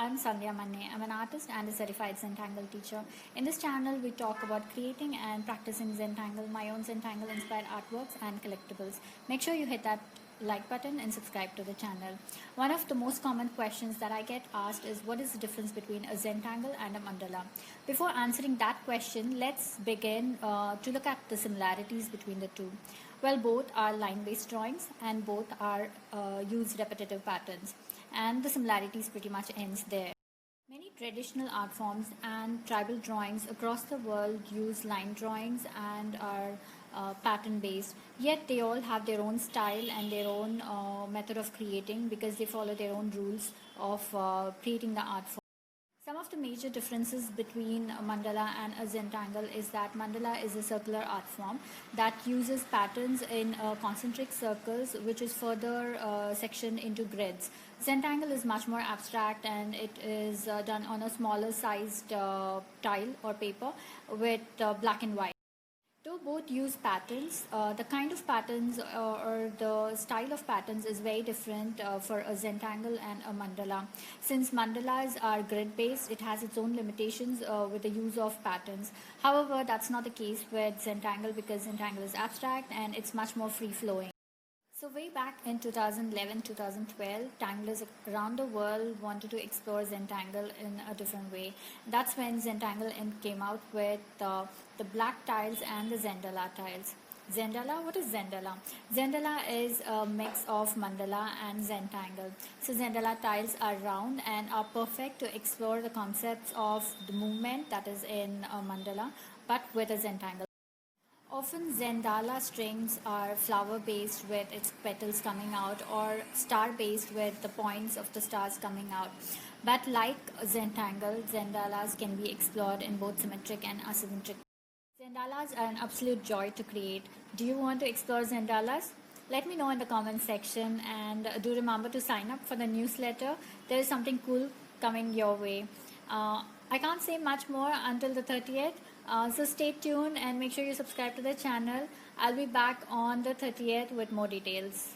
I'm Sandhya Manne. I'm an artist and a certified Zentangle teacher. In this channel, we talk about creating and practicing Zentangle, my own Zentangle Inspired artworks and collectibles. Make sure you hit that like button and subscribe to the channel. One of the most common questions that I get asked is what is the difference between a Zentangle and a mandala? Before answering that question, let's begin to look at the similarities between the two. Well, both are line-based drawings and both are use repetitive patterns, and the similarities pretty much ends there. Many traditional art forms and tribal drawings across the world use line drawings and are pattern based, yet they all have their own style and their own method of creating because they follow their own rules of creating the art form. Some of the major differences between a mandala and a Zentangle is that mandala is a circular art form that uses patterns in concentric circles, which is further sectioned into grids. Zentangle is much more abstract and it is done on a smaller sized tile or paper with black and white. Though both use patterns, the kind of patterns or the style of patterns is very different for a Zentangle and a mandala. Since mandalas are grid based, it has its own limitations with the use of patterns. However, that's not the case with Zentangle because Zentangle is abstract and it's much more free flowing. So way back in 2011-2012, tanglers around the world wanted to explore Zentangle in a different way. That's when Zentangle came out with the black tiles and the Zendella tiles. Zendella? What is Zendella? Zendella is a mix of mandala and Zentangle. So Zendella tiles are round and are perfect to explore the concepts of the movement that is in a mandala, but with a Zentangle. Often Zendalla strings are flower based with its petals coming out or star based with the points of the stars coming out. But like Zentangle, Zendallas can be explored in both symmetric and asymmetric. Zendallas are an absolute joy to create. Do you want to explore Zendallas? Let me know in the comment section, and do remember to sign up for the newsletter. There is something cool coming your way. I can't say much more until the 30th. So stay tuned and make sure you subscribe to the channel. I'll be back on the 30th with more details.